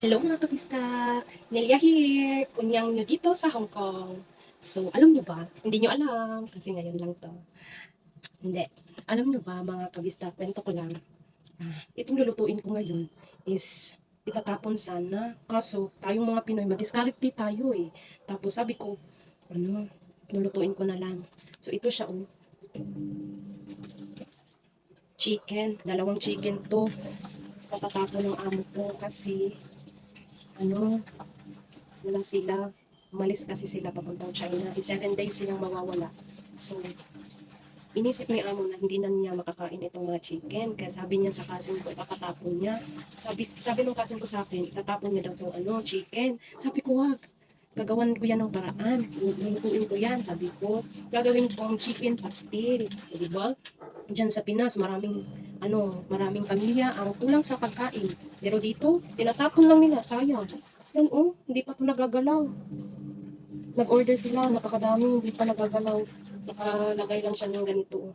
Hello mga kabista! Nelia here! Kunyang nyo dito sa Hong Kong. So, alam nyo ba? Hindi nyo alam kasi ngayon lang to. Hindi. Alam nyo ba mga kabista, kwento ko lang. Itong lulutuin ko ngayon is itatapon sana. Kaso, tayong mga Pinoy, madiscarte tayo eh. Tapos sabi ko, lulutuin ko na lang. So, ito siya oh. Chicken. Dalawang chicken to. Patatapon ng amo ko kasi wala sila. Umalis kasi sila papuntang China. In 7 days silang mawawala. So, inisip ni amo na hindi na niya makakain itong mga chicken. Kaya sabi niya sa cousin ko, ipapatapon niya. Sabi nung cousin ko sa akin, itatapon niya daw itong chicken. Sabi ko, wag. Gagawan ko yan ng paraan. Lulutuin ko yan. Sabi ko, gagawin ko ang chicken pastil. Diba? Diyan sa Pinas, maraming pamilya ang kulang sa pagkain. Pero dito, tinatapon lang nila. Sayang. Yan oh, hindi pa ito nagagalaw. Nag-order sila, napakadami, hindi pa nagagalaw. Nakalagay lang siya ng ganito.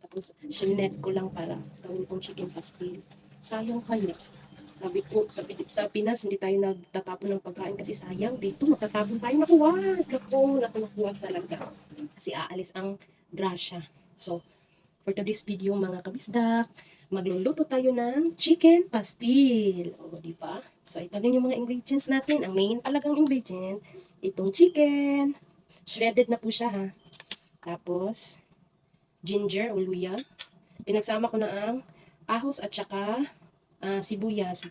Tapos, shinet ko lang para gawin kong chicken pastil. Sayang kaya. Sabi ko, sa Pinas, hindi tayo nagtatapon ng pagkain kasi sayang. Dito, magtatapon tayo. Nakuwag talaga. Kasi aalis ang grasya. So, for today's video, mga kabisdak, magluluto tayo ng chicken pastil. O, di ba? So, ito din yung mga ingredients natin. Ang main talagang ingredient, itong chicken. Shredded na po siya, ha. Tapos, ginger o luya. Pinagsama ko na ang ahos at saka sibuyas.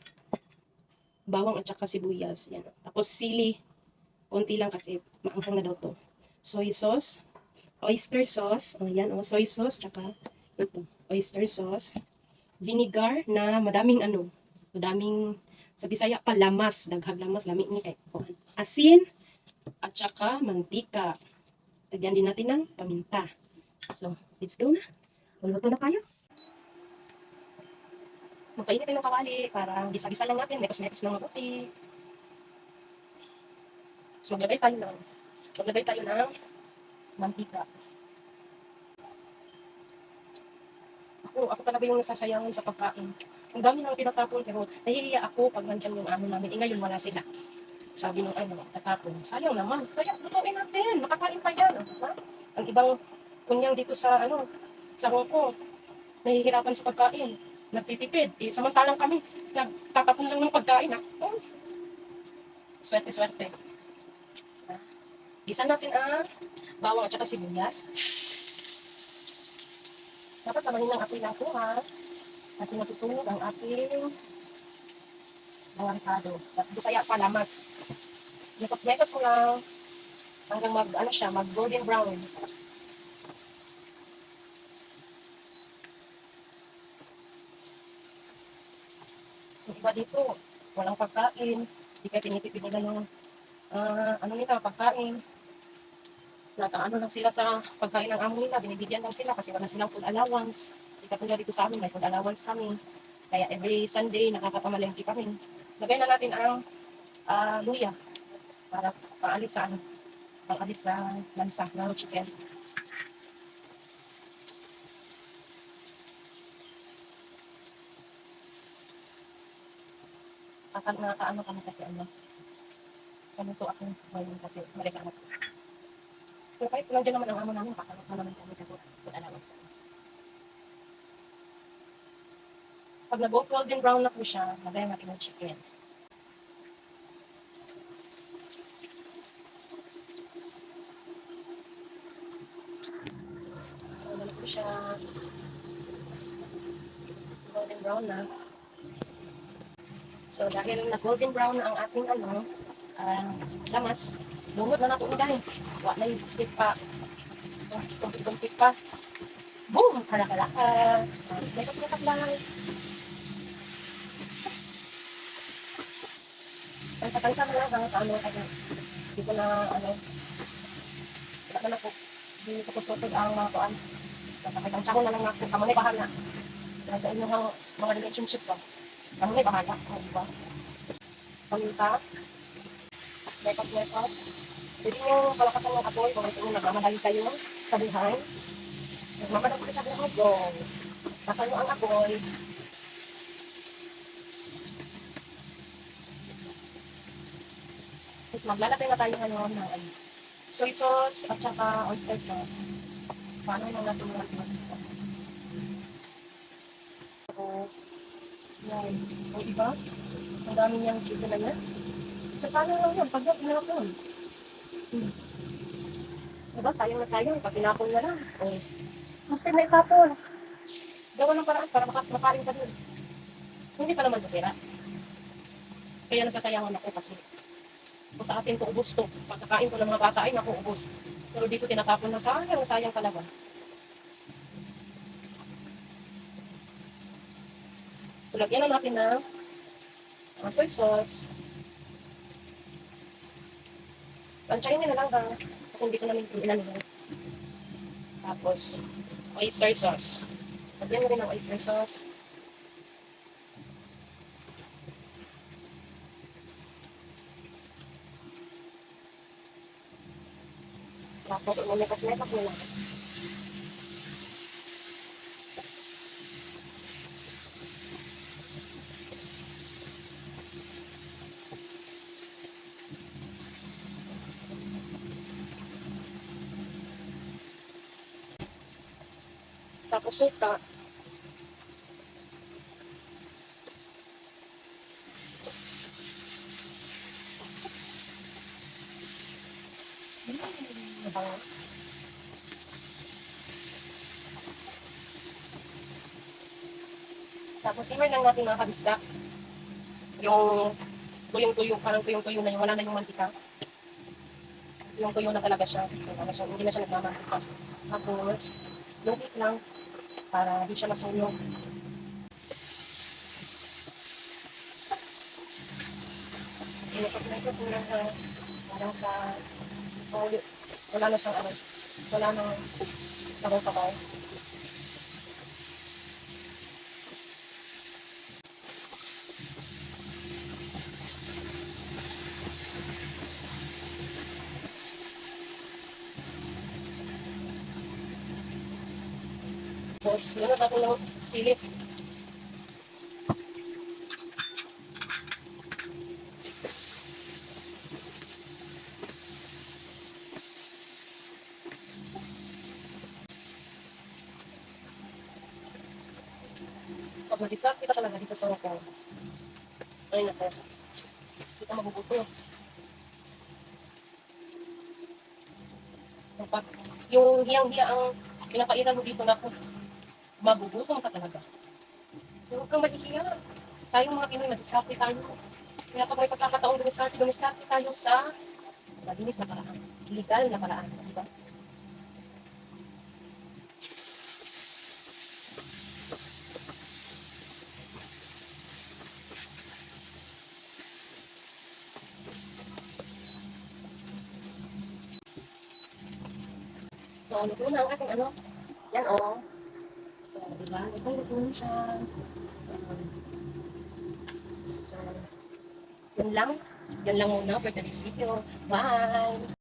Bawang at saka sibuyas. Yan. Tapos, sili. Konti lang kasi maanghang na daw to. Soy sauce. Oyster sauce. O, yan. O, soy sauce. Tsaka, ito. Oyster sauce. Vinegar na madaming, sa Bisaya pa, lamas. Daghag lamas. Lami ni kay asin. At saka, mantika. Lagyan din natin ng paminta. So, let's go na. Luluto na tayo. Magpainit tayo ng kawali para gisa-gisa lang natin. Mekos-mekos lang mabuti. So, maglagay tayo ng mantika. Ako talaga yung nasasayangin sa pagkain. Ang dami nang tinatapon pero nahihiya ako pag nandyan yung amo namin. Ngayon wala sila. Sabi nung tatapon. Sayang naman. Kaya lutuin natin. Makakain pa yan. Ha? Ang ibang kunyang dito sa Hong Kong, nahihirapan sa pagkain. Nagtitipid. Samantalang kami, nagtatapon lang ng pagkain. Oh, swerte-swerte. Gisa natin ang bawang at saka sibuyas. Dapat samahin ng apoy natin, ha? Kasi nasusunog ang ating barikado. Sa Bisaya pa, lamas. Mekos-mekos ko lang hanggang mag golden brown. Yung iba dito, walang pagkain. Hindi kaya tinitipid nila ng pagkain. Nag-ano lang sila sa pagkain ng amo nila. Binibigyan lang sila kasi wala silang food allowance. Hindi katulad dito sa amin, may food allowance kami. Kaya every Sunday, nakakapamalengke kami. Lagay na natin ang luya para paalis sa lansa ng chicken. Nakakaano kami kasi kanuto ako ngayon kasi malis anak ko. Pero kahit nandiyan naman ang amo namin, kakalot na naman kami kasi food allowance kami. Pag nag-golden brown na po siya, lagay natin ng chicken. So, lalo po siya golden brown na. So, dahil na-golden brown na ang ating lamas, lumot na natin dahil. Wala na yung pa. Tumpit-tumpit pa. Boom! Kalaka-laka. Lekas-lekas lang. Tansya na lang sa kasi dito na, wala na po. Di sa kusutod ang mga kuan. Nasa tansya ko na lang ako. Kamu na bahala. Sa inyong mga relationship ko. Kamu na bahala. Diba? Paminta. Lekas-lekas. Pwede nyo palakasan ng apoy kung ito nyo nagmamadali kayo sa buhay. Nagmamadali kayo sa buhay, go. Tasan nyo ang apoy. Is maglalagay na tayo ngayon ng soy sauce at saka oyster sauce. Paano na natin natin? So, yan. O diba? Ang dami niyang chicken na yan. Sasayang lang yan pag tinapon. Diba? Sayang na sayang pag tinapon na lang. O, mas na itapon. Gawa ng paraan para makarin ka dun. Hindi pa naman masira. Kaya nasasayangan ako kasi kung sa atin ko ubos to. Pagkakain ko ng mga bata ay naku ubos. Pero dito tinatapon na sayang talaga. Lagyan na natin ng soy sauce. Tansyahin nyo na lang ha. Kasi hindi ko namin ilan nila. Tapos, oyster sauce. Lagyan mo rin ng oyster sauce. Tapos, umimekas-mekas mo lang. Tapos, suka. Tapos, simmer lang natin mga kabisda. Yung tuyong-tuyo, parang tuyong-tuyo na yung wala na yung mantika. Yung tuyo na talaga siya. Hindi na siya nagmamantika. Tapos, lupit lang para di siya masunog. Tapos lang parang sa wala na siyang wala nang sabaw-sabaw. Tapos, yun na natin ng silip. Pag mag-discount kita talaga dito sa Rocco. Ay nako. Kita maguguto. Kapag yung hiyang-hiya ang pinapairan mo dito na magugutom ka talaga. Huwag kang malihiya. Tayong mga Pinoy, mag-discount tayo. Kaya pag may pagkakataong dumiskarte tayo sa malinis na paraan. Legal na paraan. Diba? So, luto na ang ating yan o. Diba? Luto na siya. So, yun lang. Yun lang muna for today's video. Bye!